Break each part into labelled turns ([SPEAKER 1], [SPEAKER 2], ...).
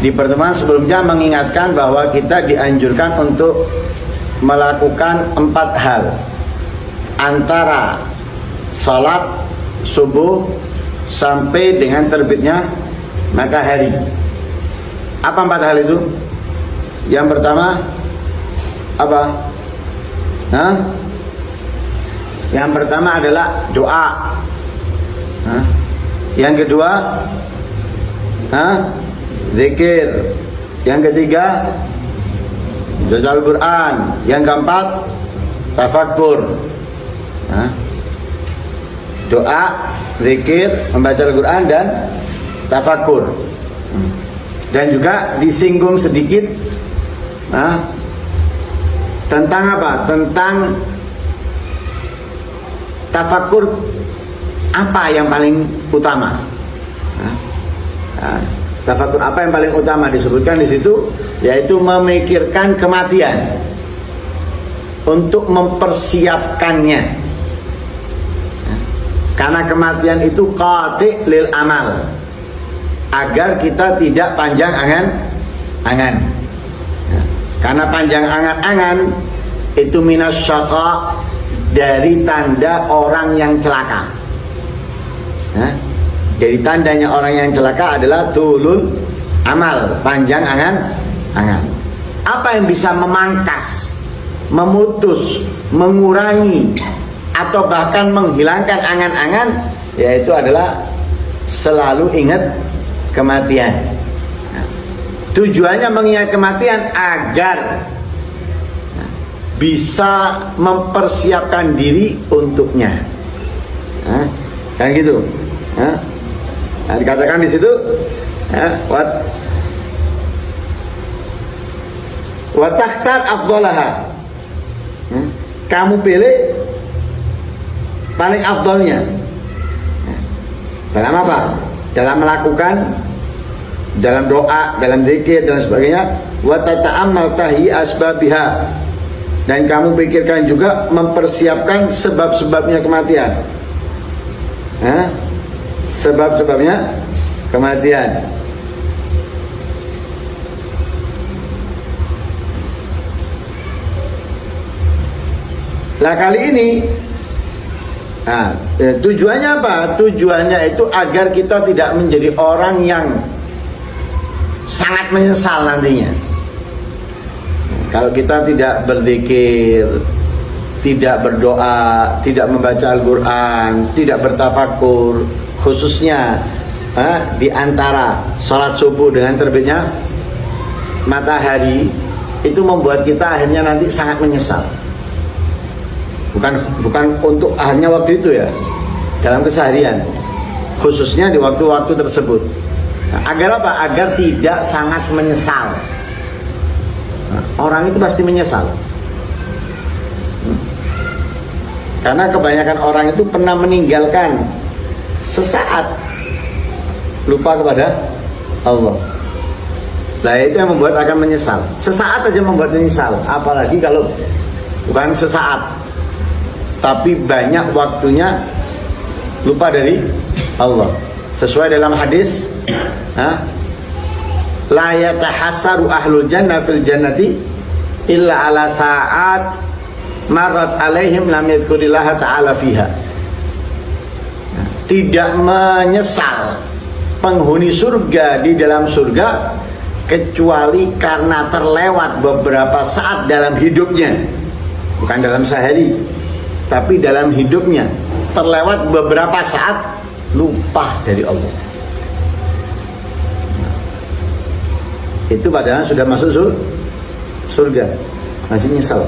[SPEAKER 1] di pertemuan sebelumnya mengingatkan bahwa kita dianjurkan untuk melakukan 4 hal antara salat subuh sampai dengan terbitnya matahari. Apa 4 hal itu? Yang pertama apa? Yang pertama adalah doa. Yang kedua zikir. Yang ketiga baca Al-Quran. Yang keempat tafakkur. Doa, zikir, membaca Al-Quran dan tafakkur. Dan juga disinggung sedikit tentang apa? Tentang tafakkur, apa yang paling utama? Tafakkur apa yang paling utama disebutkan di situ, yaitu memikirkan kematian untuk mempersiapkannya. Karena kematian itu qati' lil amal, agar kita tidak panjang angan-angan. Karena panjang angan-angan itu minas syaqa, dari tanda orang yang celaka. Jadi tandanya orang yang celaka adalah tulul amal, panjang angan-angan. Apa yang bisa memangkas, memutus, mengurangi, atau bahkan menghilangkan angan-angan, yaitu adalah selalu ingat kematian. Tujuannya mengingat kematian agar bisa mempersiapkan diri untuknya. Kan gitu. Dikatakan di situ, wa takhtar afdalaha. Kamu pilih paling afdalnya. Dalam apa? Dalam melakukan, dalam doa, dalam zikir dan sebagainya. Wa tata'ammal tahi asbabiha. Dan kamu pikirkan juga mempersiapkan sebab-sebabnya kematian. Sebab-sebabnya kematian. Lah kali ini tujuannya apa? Tujuannya itu agar kita tidak menjadi orang yang sangat menyesal nantinya. Kalau kita tidak berzikir, tidak berdoa, tidak membaca Al-Quran, tidak bertafakur, khususnya di antara sholat subuh dengan terbitnya matahari, itu membuat kita akhirnya nanti sangat menyesal. Bukan untuk hanya waktu itu ya, dalam keseharian, khususnya di waktu-waktu tersebut. Agar apa? Agar tidak sangat menyesal. Orang itu pasti menyesal. Karena kebanyakan orang itu pernah meninggalkan sesaat, lupa kepada Allah. Nah itu yang membuat akan menyesal. Sesaat aja membuat menyesal, apalagi kalau bukan sesaat, tapi banyak waktunya lupa dari Allah. Sesuai dalam hadis, la yatahassaru ahlul jannah fil jannati illa ala sa'at marat alaihim lam yadhkurillaha ta'ala fiha. Tidak menyesal penghuni surga di dalam surga kecuali karena terlewat beberapa saat dalam hidupnya, bukan dalam sehari, tapi dalam hidupnya terlewat beberapa saat lupa dari Allah. Itu padahal sudah masuk surga, masih nyesal.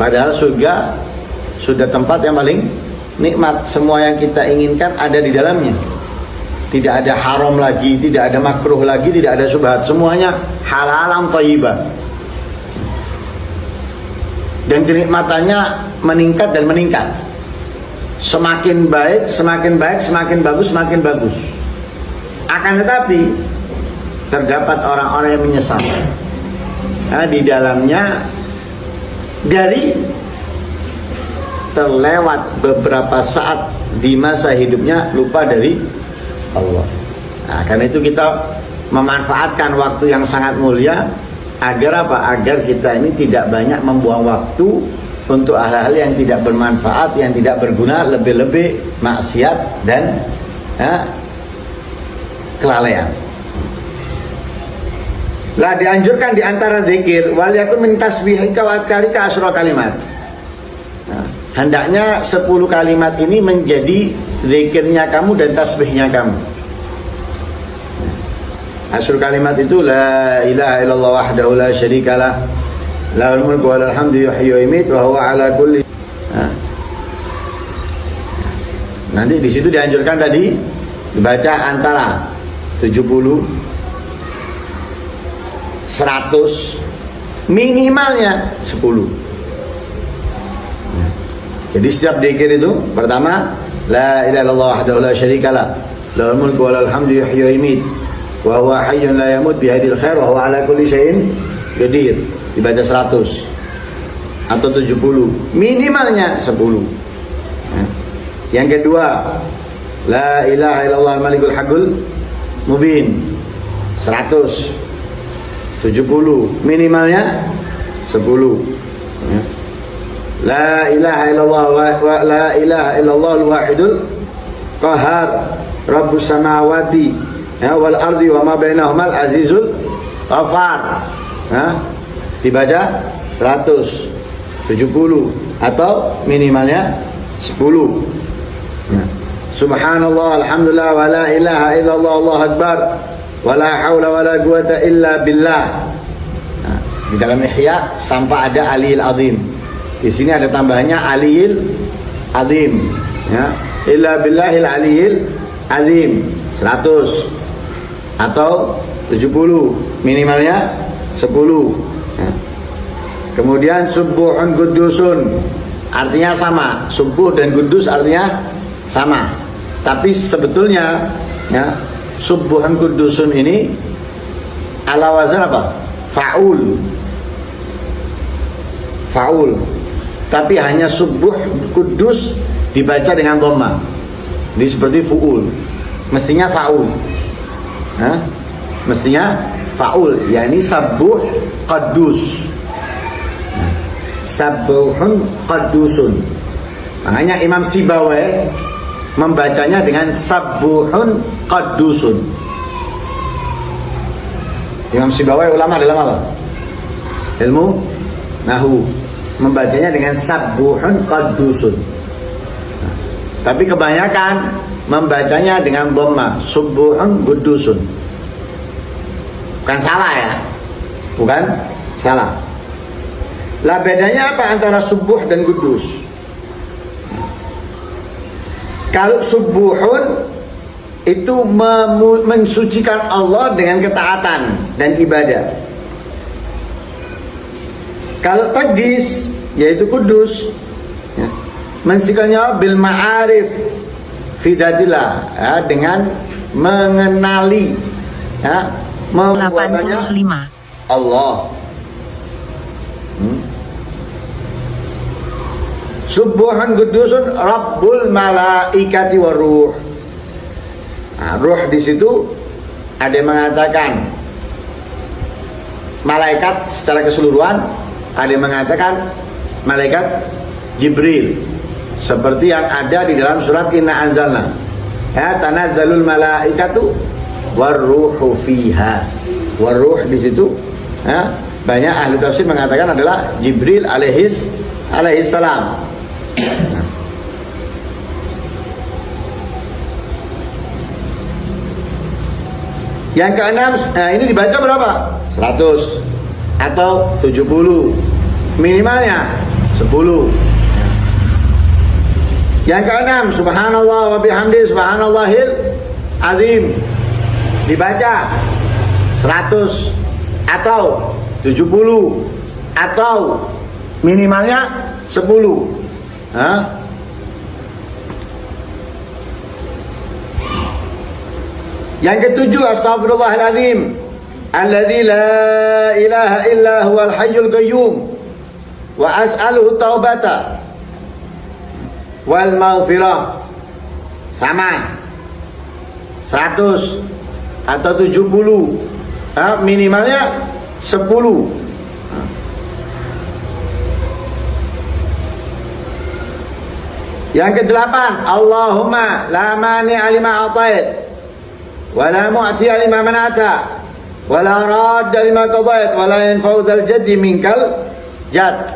[SPEAKER 1] Padahal surga sudah tempat yang paling nikmat. Semua yang kita inginkan ada di dalamnya. Tidak ada haram lagi, tidak ada makruh lagi, tidak ada syubhat. Semuanya halalan thayyibah. Dan kenikmatannya meningkat dan meningkat. Semakin baik, semakin baik, semakin bagus, semakin bagus. Akan tetapi terdapat orang-orang yang menyesal di dalamnya dari terlewat beberapa saat di masa hidupnya lupa dari Allah. Nah, karena itu kita memanfaatkan waktu yang sangat mulia agar apa? Agar kita ini tidak banyak membuang waktu untuk hal-hal yang tidak bermanfaat, yang tidak berguna, lebih-lebih maksiat dan kelalaian. Lah dianjurkan di antara zikir wal yakun min tasbihika wa adkarika asyra kalimat. Nah, hendaknya 10 kalimat ini menjadi zikirnya kamu dan tasbihnya kamu. Asyur kalimat itu la ilaha illallah wahdahu la syarikalah lahul mulku wa lahul hamdu yuhyi wa yumiitu wa huwa ala kulli. Nanti di situ dianjurkan tadi dibaca antara 70 100 minimalnya 10. Jadi setiap zikir itu pertama la ilaha illallah wahdahu la syarikalah lahul mulku wa lahul hamdu yuhyi wa yumiitu wa huwa hayyun la yamut biyadil khair wa huwa ala kulli syai'in qadir. Dibaca 100 atau 70, minimalnya 10. Yang kedua, la ilaha illallah malikul haqqul mubin 100, 70, minimalnya 10. La ilaha illallah wa la ilaha illallah al-wahidul qahhar rabbus samawati wal ardi wa ma bainahuma al-azizul ghafar. Dibaca 100, 70 atau minimalnya 10. Subhanallah alhamdulillah wa la ilaha illallah Allahu akbar wa la haula wa la quwata illa billah. Di dalam Ihya tanpa ada Aliyil Azim. Di sini ada tambahannya Aliyil Azim. Illa billahil Aliyil Azim 100 atau 70, minimalnya 10. Kemudian subuhun kudusun artinya sama, subuh dan kudus artinya sama. Tapi sebetulnya subuhun kudusun ini ala wazan apa? Faul. Faul. Tapi hanya subuh kudus dibaca dengan dhamma. Ini seperti fuul. Mestinya faul. Mestinya faul, yakni sabuh qadus. Sabuhun qadusun. Makanya Imam Sibawai membacanya dengan sabuhun qadusun. Imam Sibawai ulama dalam apa? Ilmu nahwu. Membacanya dengan sabuhun qadusun. Tapi kebanyakan membacanya dengan dhamma, subuhun qudusun. Bukan salah ya. Bukan salah. Lah bedanya apa antara subuh dan kudus? Kalau subuhun itu mensucikan Allah dengan ketaatan dan ibadah. Kalau qadis yaitu kudus, mensucikannya bil ma'arif fi datillah, dengan mengenali membuatannya Allah. Subuhan kudusun Rabbul malaikati waruh. Ruh di situ ada yang mengatakan malaikat secara keseluruhan, ada yang mengatakan malaikat Jibril, seperti yang ada di dalam surat Inna Anzalna. Tanazzalul malaikatu waruhu fiha. Waruh di situ banyak ahli tafsir mengatakan adalah Jibril alaihis salam. Yang keenam, ini dibaca berapa? 100 atau 70, minimalnya 10. Yang keenam, subhanallah wa bihamdi subhanallahil azim, dibaca 100 atau 70 atau minimalnya 10. Yang ketujuh, astaghfirullahaladzim alladzi la ilaha illa huwal hayyul qayyum wa as'aluhu taubata wal maghfirah, sama 100 atau 70. Minimalnya 10. Yang kedelapan, Allahumma la mani'a lima a'tait wa la mu'ti'a lima mana'ta wa la radda lima qadait wa la yanfa'u dzal jaddi minkal jad.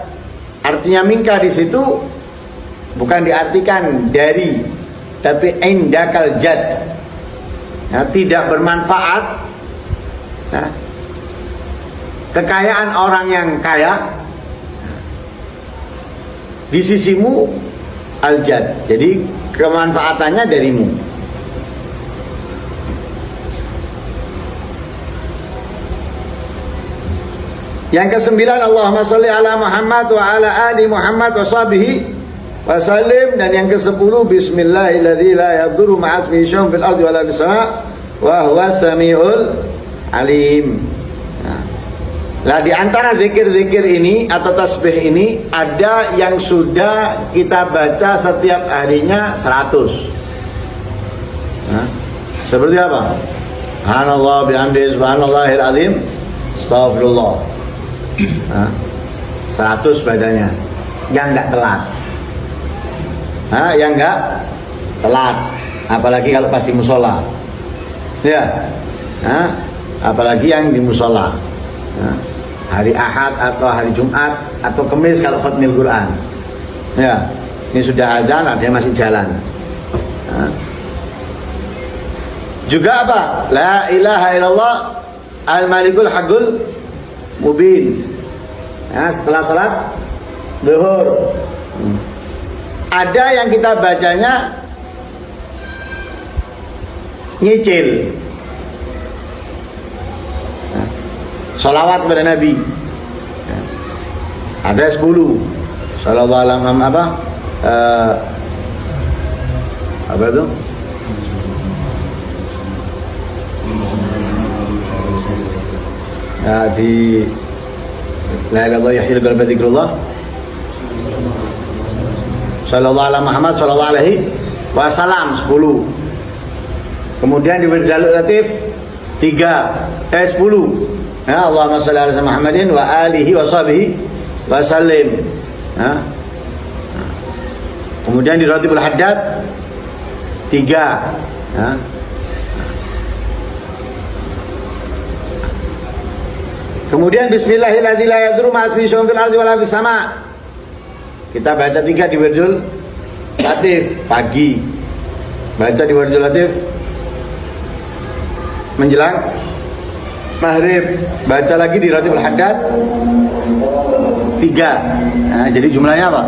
[SPEAKER 1] Artinya minka di situ bukan diartikan dari, tapi indakal jad. Tidak bermanfaat. Kekayaan orang yang kaya di sisimu al-jad, jadi kemanfaatannya darimu. Yang kesembilan, Allahumma sholli ala Muhammad wa ala ali Muhammad wa sahbihi wa sallim. Dan yang ke-10, bismillahilladzi la yadurru ma'asmihi syai'un fil ardi wa la fis sama' wa huwas samiul alim. Nah, di antara zikir-zikir ini atau tasbih ini ada yang sudah kita baca setiap harinya 100. Seperti apa? Subhanallah bihamdihi subhanallahil azim astagfirullah. 100 bacanya. Yang enggak telat. Yang enggak telat. Apalagi kalau pas di musola. Ya. Apalagi yang di musola. Hari Ahad atau hari Jumat atau Kamis kalau khatmil Quran. Ya, ini sudah azan, dia masih jalan. Juga apa? La ilaha illallah al-malikul haqqul mubin. Setelah salat zuhur. Ada yang kita bacanya nyicil. Salawat kepada Nabi. Ada 10. Sallallahu alaihi wasallam apa itu? Di la ilaha illallah yahyil qalbi dzikrullah. Sallallahu alaihi Muhammad sallallahu alaihi wasallam 10. Kemudian di Jalul Latif 10. Allahumma shalli ala Muhammadin wa alihi wa sahbihi wa sallim. Kemudian di Ratibul Haddad 3. Kemudian bismillahirrahmanirrahim la yadurru ma'asmihi syai'un fil ardi wa la fis sama'. Kita baca 3 di Wirdul Latif pagi. Baca di Wirdul Latif menjelang maghrib, baca lagi di Ratibul Haddad 3. Jadi jumlahnya apa?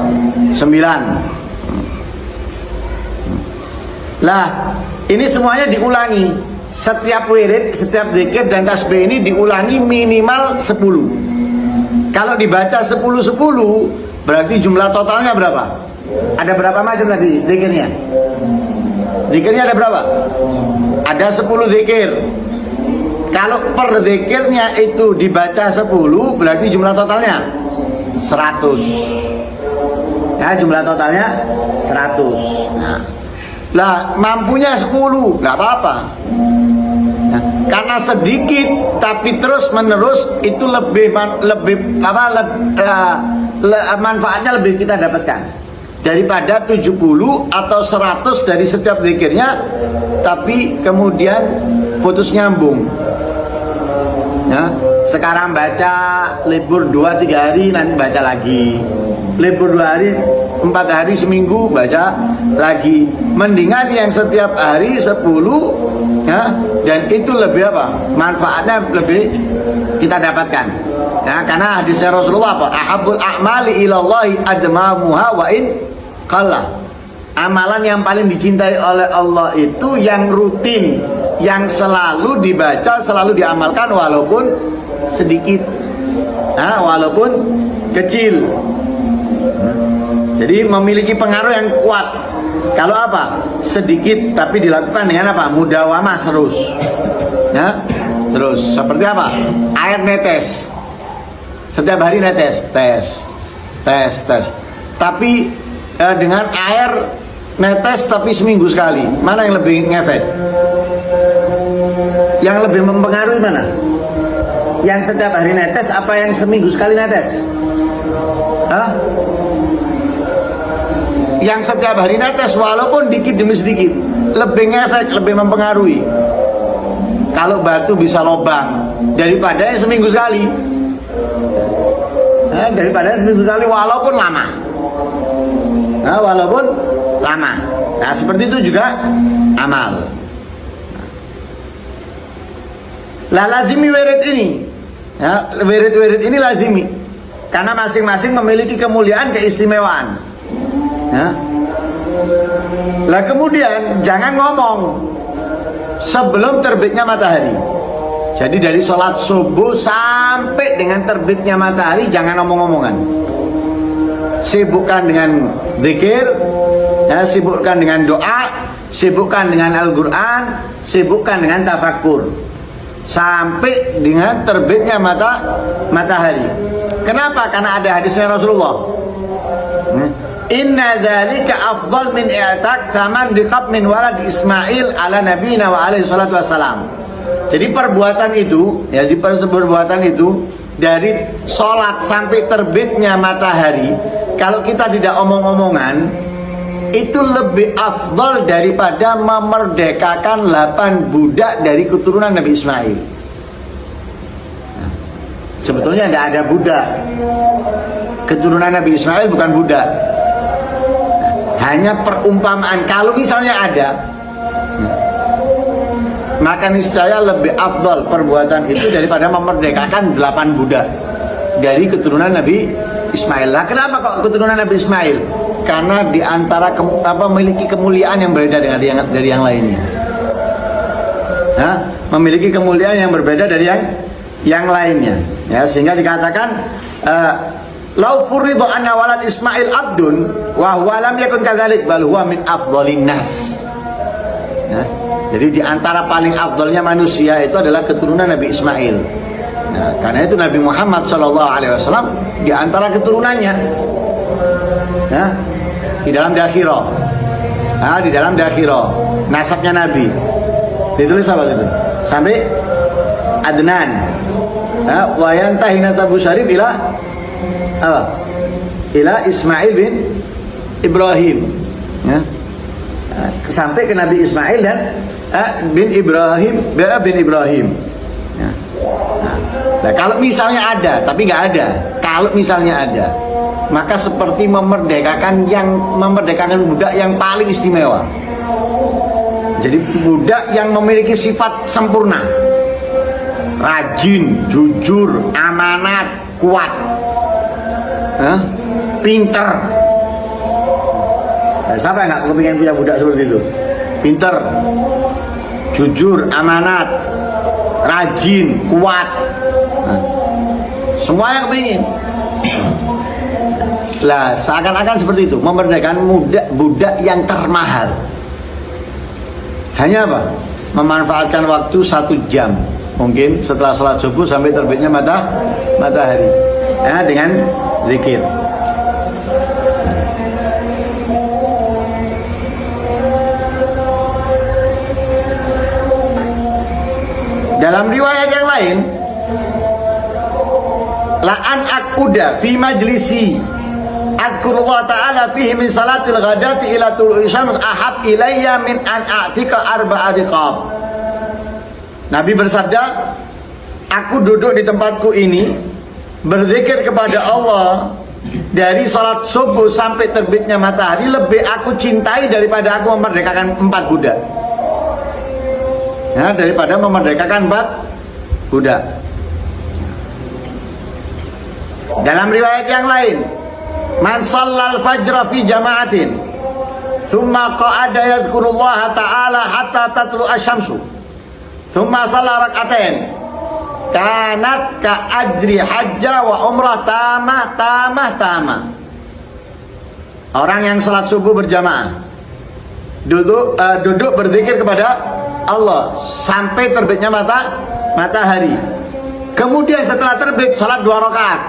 [SPEAKER 1] 9. Lah, ini semuanya diulangi. Setiap wirid, setiap zikir dan tasbih ini diulangi minimal 10. Kalau dibaca 10-10, berarti jumlah totalnya berapa? Ada berapa macam tadi zikirnya? Zikirnya ada berapa? Ada 10 zikir. Kalau per zikirnya itu dibaca 10, berarti jumlah totalnya 100. Jumlah totalnya 100. Lah, mampunya 10, nggak apa-apa. Karena sedikit tapi terus menerus itu manfaatnya lebih kita dapatkan daripada 70 atau 100 dari setiap zikirnya tapi kemudian putus nyambung. Sekarang baca, libur 2-3 hari, nanti baca lagi. Libur 2 hari, 4 hari, seminggu baca lagi. Mendingan yang setiap hari 10, dan itu lebih apa? Manfaatnya lebih kita dapatkan. Karena hadisnya Rasulullah apa? Ahabbul a'mali ilallahi ajmamuha wa in qalla. Amalan yang paling dicintai oleh Allah itu yang rutin, yang selalu dibaca, selalu diamalkan walaupun sedikit, walaupun kecil. Jadi memiliki pengaruh yang kuat. Kalau apa? Sedikit tapi dilakukan dengan apa? Mudawamah terus. Terus seperti apa? Air netes. Setiap hari netes, tes. Tapi dengan air netes tapi seminggu sekali. Mana yang lebih ngefek? Yang lebih mempengaruhi mana? Yang setiap hari netes apa yang seminggu sekali netes? Hah? Yang setiap hari netes walaupun dikit demi sedikit, lebih ngefek, lebih mempengaruhi. Kalau batu bisa lobang daripada yang seminggu sekali. Daripada yang seminggu sekali walaupun lama. Walaupun lama. Nah, seperti itu juga amal. Lah lazimi wirid ini. Ya, wirid-wirid ini lazimi. Karena masing-masing memiliki kemuliaan, keistimewaan. Ya. Lah kemudian jangan ngomong sebelum terbitnya matahari. Jadi dari sholat subuh sampai dengan terbitnya matahari jangan omong-omongan. Sibukkan dengan zikir, ya, sibukkan dengan doa, sibukkan dengan Al-Quran, sibukkan dengan tafakkur sampai dengan terbitnya matahari. Kenapa? Karena ada hadisnya Rasulullah. Inna dzalika afdal min i'taq thaman biqab min walad Ismail ala nabiyina wa alaihi salatu wassalam. Jadi perbuatan itu, ya, perbuatan itu dari sholat sampai terbitnya matahari, kalau kita tidak omong-omongan, itu lebih afdal daripada memerdekakan 8 budak dari keturunan Nabi Ismail. Nah, sebetulnya tidak ada budak. Keturunan Nabi Ismail bukan budak. Hanya perumpamaan. Kalau misalnya ada, maka niscaya lebih afdal perbuatan itu daripada memerdekakan 8 budak dari keturunan Nabi Ismail. Nah, kenapa kok keturunan Nabi Ismail? Karena diantara memiliki kemuliaan yang berbeda dari yang lainnya. Memiliki kemuliaan yang berbeda dari yang lainnya. Ya, sehingga dikatakan lau furidu anna walad Ismail abdun wa huwa lam yakun kadzalik bal huwa min afdhalin nas. Ya, jadi diantara paling afdalnya manusia itu adalah keturunan Nabi Ismail. Nah, karena itu Nabi Muhammad SAW di antara keturunannya, ya, di dalam dakhirah, di dalam dakhirah nasabnya Nabi ditulis apa itu sampai Adnan, wa yantahi nasabu syarif ila apa? Ila Ismail bin Ibrahim, ya, sampai ke Nabi Ismail dan bin Ibrahim, bin Ibrahim. Ya. Nah, kalau misalnya ada, tapi nggak ada. Kalau misalnya ada, maka seperti memerdekakan budak yang paling istimewa. Jadi budak yang memiliki sifat sempurna, rajin, jujur, amanat, kuat, pinter. Nah, siapa yang nggak kepingin punya budak seperti itu? Pinter, jujur, amanat, rajin, kuat. Nah, semua yang kepingin. Lah, seakan-akan seperti itu, memerdekakan budak yang termahal. Hanya apa? Memanfaatkan waktu 1 jam, mungkin setelah sholat subuh sampai terbitnya matahari, ya, dengan zikir. Dalam riwayat yang lain, la'an akuda fi majlisi adkurullah ta'ala fihi min salatil ghadati ila tulu'i syams ahab ilayya min an a'tika arba'a riqab. Nabi bersabda, aku duduk di tempatku ini berzikir kepada Allah dari salat subuh sampai terbitnya matahari lebih aku cintai daripada aku memerdekakan 4 budak. Ya, daripada memerdekakan 4 budak. Dalam riwayat yang lain, man shallal fajra fi jama'atin thumma qa'ada yadhkurullaha ta'ala hatta tatlu asy-syamsu thumma shalla rak'atain kanat ka ajri hajja wa umrah tamah. Orang yang salat subuh berjamaah duduk berzikir kepada Allah sampai terbitnya matahari. Kemudian setelah terbit salat 2 rakaat.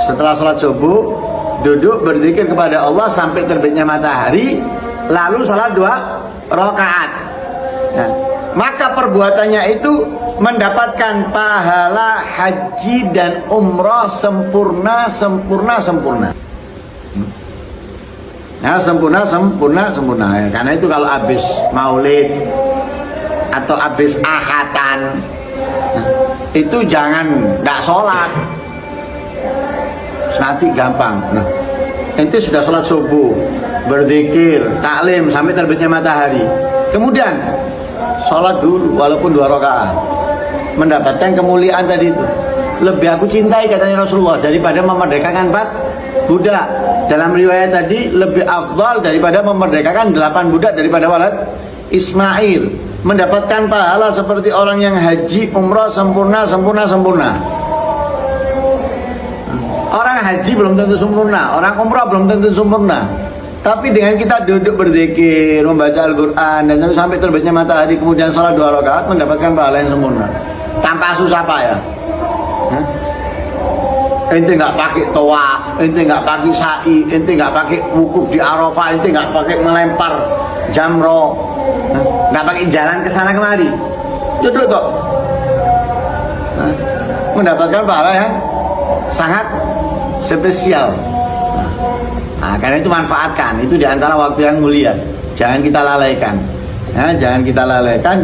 [SPEAKER 1] Setelah salat subuh duduk berzikir kepada Allah sampai terbitnya matahari, lalu salat 2 rakaat. Nah, maka perbuatannya itu mendapatkan pahala haji dan umrah sempurna. Nah, sempurna. Karena itu kalau habis maulid atau habis ahatan, itu jangan nggak sholat. Nanti gampang. Nah, ente sudah sholat subuh, berzikir, taklim sampai terbitnya matahari. Kemudian sholat dulu walaupun 2 rakaat, mendapatkan kemuliaan tadi itu. Lebih aku cintai katanya Rasulullah daripada memerdekakan 4 budak. Dalam riwayat tadi lebih afdal daripada memerdekakan 8 budak daripada walad Ismail. Mendapatkan pahala seperti orang yang haji umrah sempurna. Orang haji belum tentu sempurna, orang umrah belum tentu sempurna. Tapi dengan kita duduk berzikir, membaca Al-Quran dan sampai terbitnya matahari, kemudian sholat 2 rakaat, mendapatkan pahala yang sempurna tanpa susah payah. Ente nggak pakai tawaf, ente nggak pakai sa'i, ente nggak pakai wukuf di Arafah, ente nggak pakai melempar jamroh, nggak pakai jalan ke sana kemari, duduk kok, mendapatkan pahala yang sangat spesial. Nah, karena itu manfaatkan, itu diantara waktu yang mulia, jangan kita lalaikan,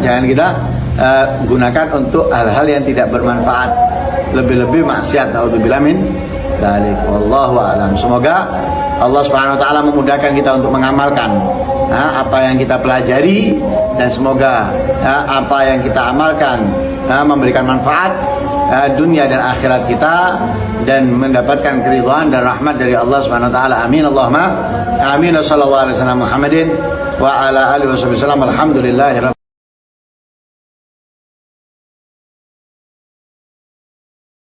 [SPEAKER 1] jangan kita gunakan untuk hal-hal yang tidak bermanfaat, lebih-lebih maksiat. Naudzubillah min dzalik. Wallahu a'lam. Semoga Allah Subhanahu wa taala memudahkan kita untuk mengamalkan apa yang kita pelajari, dan semoga apa yang kita amalkan memberikan manfaat dunia dan akhirat kita, dan mendapatkan keridhaan dan rahmat dari Allah Subhanahu wa taala. Amin Allahumma amin. Wassallallahu alaihi wasallam Muhammadin wa ala alihi wasallam. Alhamdulillah.